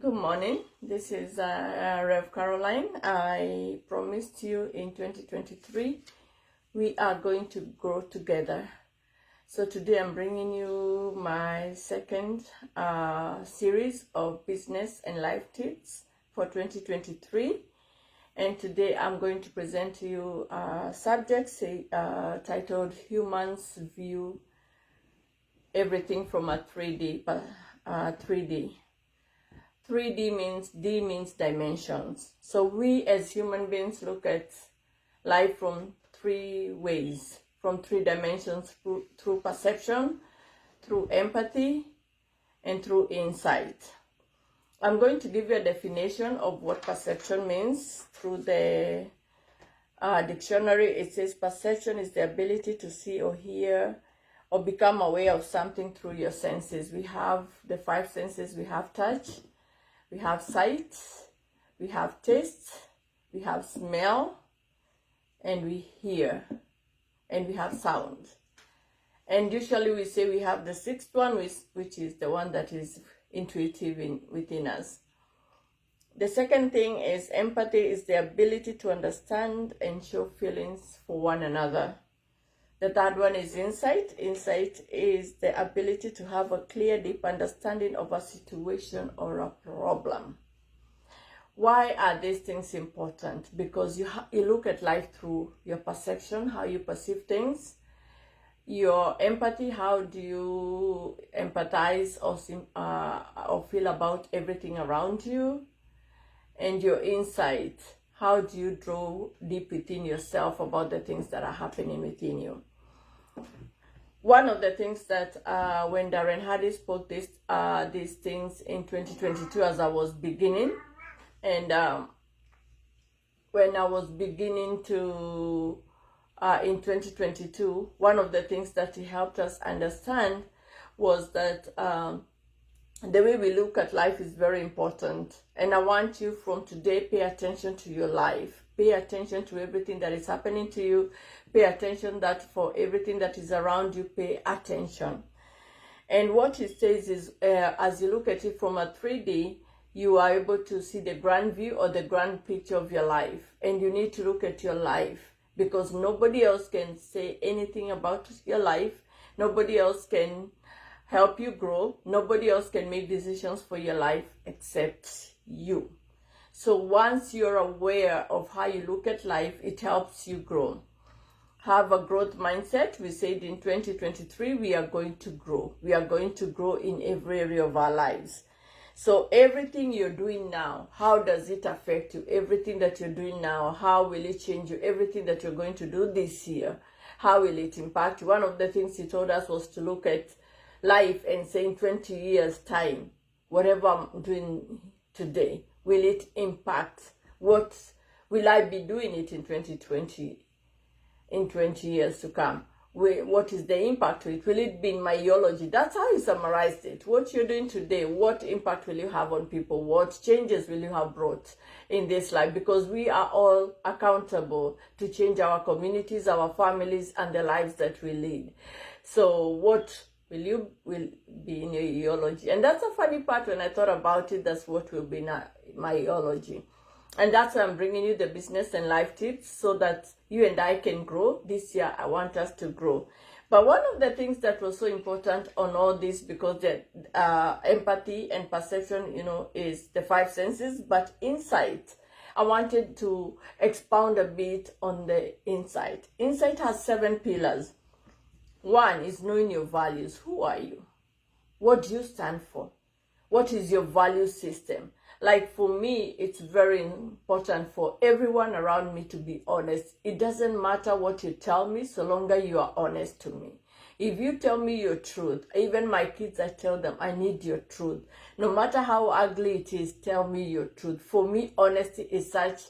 Good morning. This is Rev Caroline. I promised you in 2023 we are going to grow together. So today I'm bringing you my second series of business and life tips for 2023. And today I'm going to present to you subjects titled Humans View Everything from a 3D. 3D means D means dimensions. So we as human beings look at life from three ways, from three dimensions, through perception, through empathy, and through insight. I'm going to give you a definition of what perception means through the dictionary. It says perception is the ability to see or hear or become aware of something through your senses. We have the five senses. We have touch, we have sight, we have taste, we have smell, and we hear, and we have sound. And usually we say we have the sixth one, which is the one that is intuitive within us. The second thing is empathy is the ability to understand and show feelings for one another. The third one is insight. Insight is the ability to have a clear, deep understanding of a situation or a problem. Why are these things important? Because you look at life through your perception, how you perceive things. Your empathy, how do you empathize or feel about everything around you? And your insight, how do you draw deep within yourself about the things that are happening within you? One of the things that when Darren Hardy spoke these things in 2022 as I was beginning, and when I was beginning to, in 2022, one of the things that he helped us understand was that the way we look at life is very important. And I want you from today, pay attention to your life. Pay attention to everything that is happening to you. Pay attention that for everything that is around you, pay attention. And what it says is, as you look at it from a 3D, you are able to see the grand view or the grand picture of your life. And you need to look at your life because nobody else can say anything about your life. Nobody else can help you grow. Nobody else can make decisions for your life except you. So once you're aware of how you look at life, it helps you grow. Have a growth mindset. We said in 2023, we are going to grow. We are going to grow in every area of our lives. So everything you're doing now, how does it affect you? Everything that you're doing now, how will it change you? Everything that you're going to do this year, how will it impact you? One of the things he told us was to look at life and say in 20 years time, whatever I'm doing today, will it impact? What will I be doing it in 2020, in 20 years to come? What is the impact to it? Will it be in my ideology? That's how he summarized it. What you're doing today, what impact will you have on people? What changes will you have brought in this life? Because we are all accountable to change our communities, our families, and the lives that we lead. So what will be in your ideology? And that's a funny part. When I thought about it, that's what will be in my ideology. And that's why I'm bringing you the business and life tips so that you and I can grow. This year, I want us to grow. But one of the things that was so important on all this, because the empathy and perception, is the five senses, but insight, I wanted to expound a bit on the insight. Insight has 7 pillars. One is knowing your values. Who are you? What do you stand for? What is your value system? Like for me, it's very important for everyone around me to be honest. It doesn't matter what you tell me, so long as you are honest to me. If you tell me your truth, even my kids, I tell them, I need your truth. No matter how ugly it is, tell me your truth. For me, honesty is such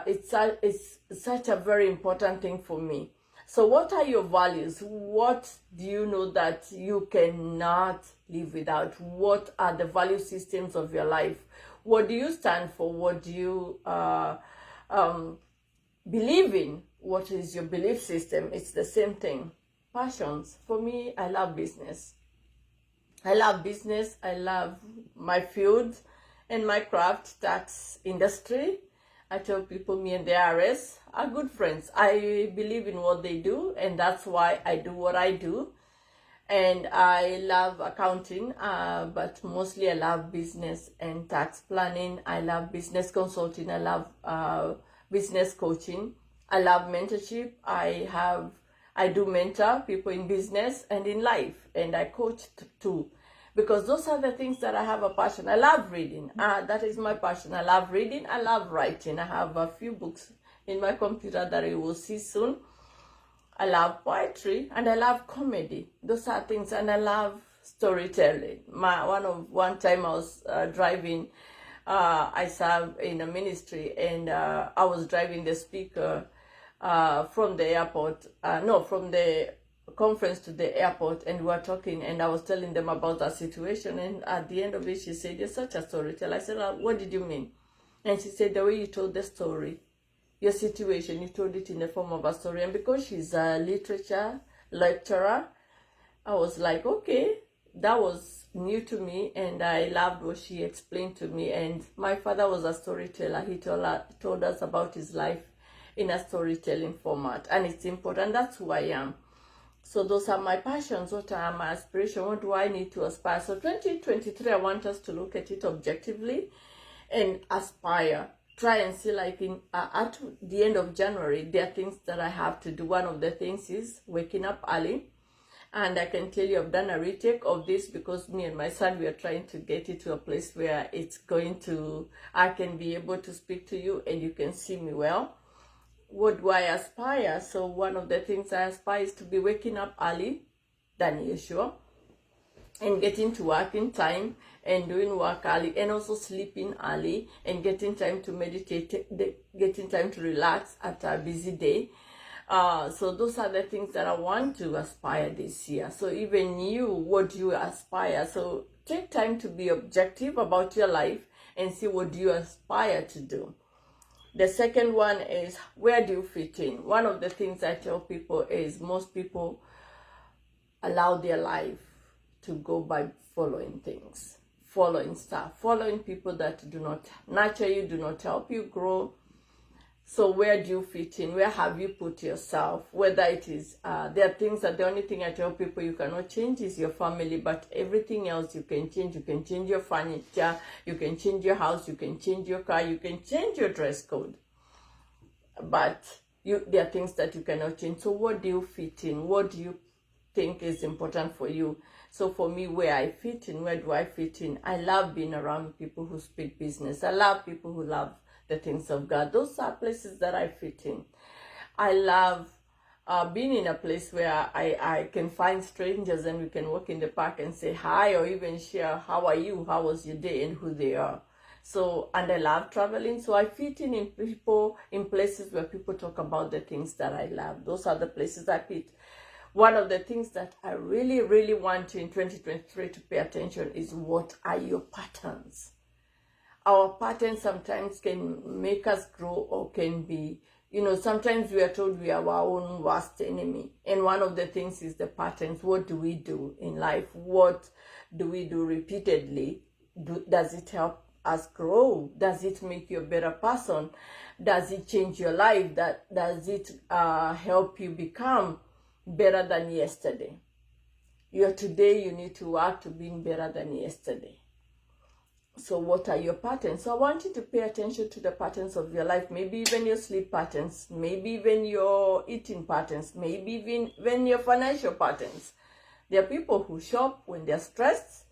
it's such a very important thing for me. So what are your values? What do you know that you cannot live without? What are the value systems of your life? What do you stand for? What do you believe in? What is your belief system? It's the same thing. Passions. For me, I love business. I love business. I love my field and my craft, tax industry. I tell people me and the IRS are good friends. I believe in what they do, and that's why I do what I do. And I love accounting, but mostly I love business and tax planning. I love business consulting. I love business coaching. I love mentorship. I do mentor people in business and in life, and I coach too, because those are the things that I have a passion. I love reading. That is my passion. I love reading. I love writing. I have a few books in my computer that you will see soon. I love poetry and I love comedy. Those are things, and I love storytelling. One time I was driving. I serve in a ministry, and I was driving the speaker from the airport. No, from the conference to the airport, and we were talking, and I was telling them about our situation. And at the end of it, she said, "You're such a storyteller." I said, "What did you mean?" And she said, "The way you told the story, your situation, you told it in the form of a story." And because she's a literature lecturer, I was like, okay, that was new to me, and I loved what she explained to me. And my father was a storyteller. He told us about his life in a storytelling format, and it's important. That's who I am. So those are my passions. What are my aspirations? What do I need to aspire? So 2023, I want us to look at it objectively and aspire. Try and see, like at the end of January, there are things that I have to do. One of the things is waking up early. And I can tell you I've done a retake of this, because me and my son, we are trying to get it to a place where I can be able to speak to you and you can see me well. What do I aspire? So one of the things I aspire is to be waking up early than usual, and getting to work in time, and doing work early, and also sleeping early, and getting time to meditate, getting time to relax after a busy day. So those are the things that I want to aspire this year. So even you, what do you aspire? So take time to be objective about your life and see what do you aspire to do. The second one is, where do you fit in? One of the things I tell people is, most people allow their life to go by following things, following stuff, following people that do not nurture you, do not help you grow. So where do you fit in? Where have you put yourself? Whether it is, there are things that the only thing I tell people you cannot change is your family, but everything else you can change. You can change your furniture, you can change your house, you can change your car, you can change your dress code. But there are things that you cannot change. So what do you fit in? What do you think is important for you? So for me, where I fit in, where do I fit in? I love being around people who speak business. I love people who love the things of God. Those are places that I fit in. I love being in a place where I can find strangers and we can walk in the park and say hi, or even share, how are you, how was your day, and who they are. So, and I love traveling, so I fit in places where people talk about the things that I love. Those are the places I fit. One of the things that I really, really want in 2023 to pay attention is, what are your patterns? Our patterns sometimes can make us grow, or can be, sometimes we are told we are our own worst enemy. And one of the things is the patterns. What do we do in life? What do we do repeatedly? Does it help us grow? Does it make you a better person? Does it change your life? Does it help you become better than yesterday? Today, you need to work to being better than yesterday. So what are your patterns? So I want you to pay attention to the patterns of your life. Maybe even your sleep patterns, maybe even your eating patterns, maybe even your financial patterns. There are people who shop when they're stressed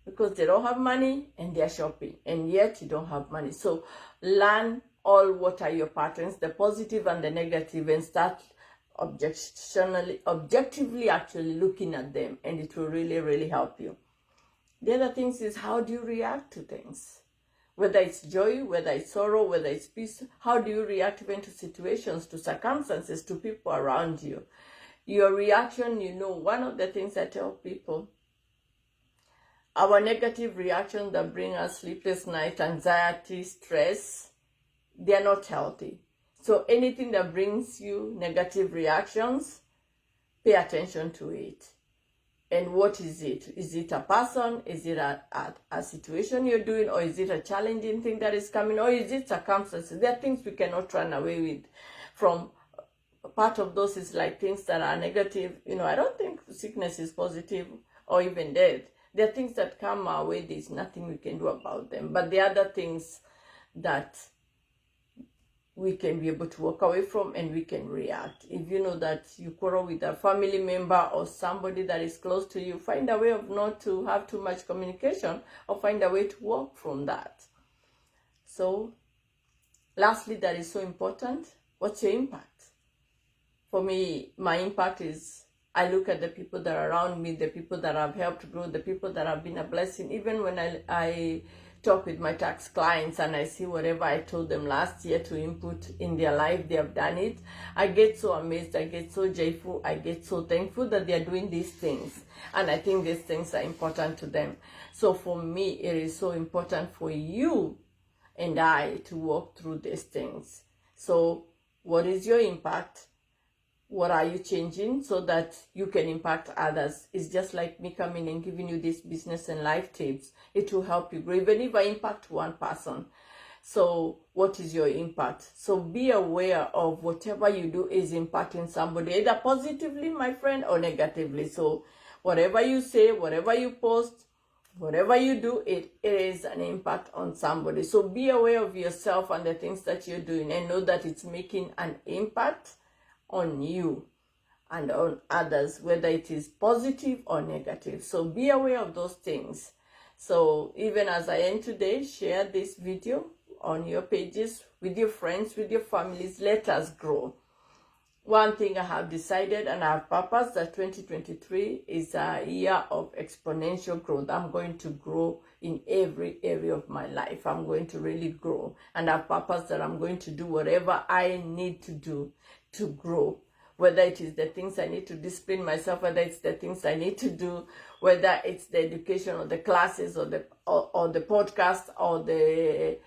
because they don't have money, and they're shopping, and yet you don't have money. So learn what are your patterns, the positive and the negative, and start objectively actually looking at them, and it will really, really help you. The other things is, how do you react to things? Whether it's joy, whether it's sorrow, whether it's peace, how do you react even to situations, to circumstances, to people around you? Your reaction, one of the things I tell people, our negative reactions that bring us sleepless nights, anxiety, stress, they are not healthy. So anything that brings you negative reactions, pay attention to it. And what is it? Is it a person? Is it a situation you're doing? Or is it a challenging thing that is coming? Or is it circumstances? There are things we cannot run away with from. Part of those is like things that are negative. I don't think sickness is positive or even death. There are things that come our way. There's nothing we can do about them. But the other things that we can be able to walk away from, and we can react. If you know that you quarrel with a family member or somebody that is close to you, find a way of not to have too much communication, or find a way to walk from that. So lastly, that is so important. What's your impact? For me, my impact is, I look at the people that are around me, the people that I've helped grow, the people that have been a blessing. Even when I talk with my tax clients and I see whatever I told them last year to input in their life, they have done it. I get so amazed, I get so joyful, I get so thankful that they are doing these things. And I think these things are important to them. So for me, it is so important for you and I to walk through these things. So what is your impact? What are you changing so that you can impact others? It's just like me coming and giving you these business and life tips. It will help you grow, even if I impact one person. So what is your impact? So be aware of whatever you do is impacting somebody, either positively, my friend, or negatively. So whatever you say, whatever you post, whatever you do, it is an impact on somebody. So be aware of yourself and the things that you're doing, and know that it's making an impact on you and on others, whether it is positive or negative. So be aware of those things. So even as I end today, share this video on your pages with your friends, with your families. Let us grow. One thing I have decided and I have purpose, that 2023 is a year of exponential growth. I'm going to grow in every area of my life. I'm going to really grow, and I have purpose that I'm going to do whatever I need to do to grow. Whether it is the things I need to discipline myself, whether it's the things I need to do, whether it's the education or the classes or the podcast or the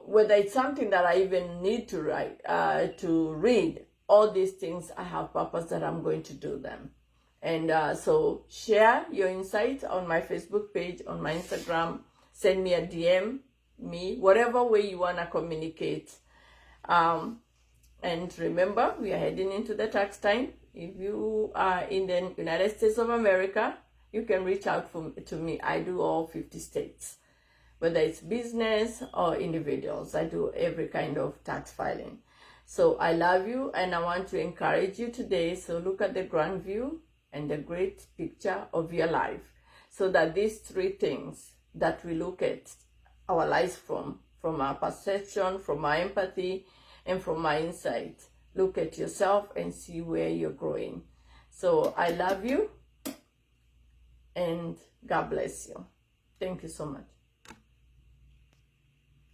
whether it's something that I even need to write, to read, all these things, I have purpose that I'm going to do them. And so share your insight on my Facebook page, on my Instagram, send me a DM, whatever way you want to communicate. And remember, we are heading into the tax time. If you are in the United States of America, you can reach out to me. I do all 50 states. Whether it's business or individuals, I do every kind of tax filing. So I love you, and I want to encourage you today. So look at the grand view and the great picture of your life, so that these three things that we look at our lives from our perception, from our empathy, and from our insight, look at yourself and see where you're growing. So I love you, and God bless you. Thank you so much.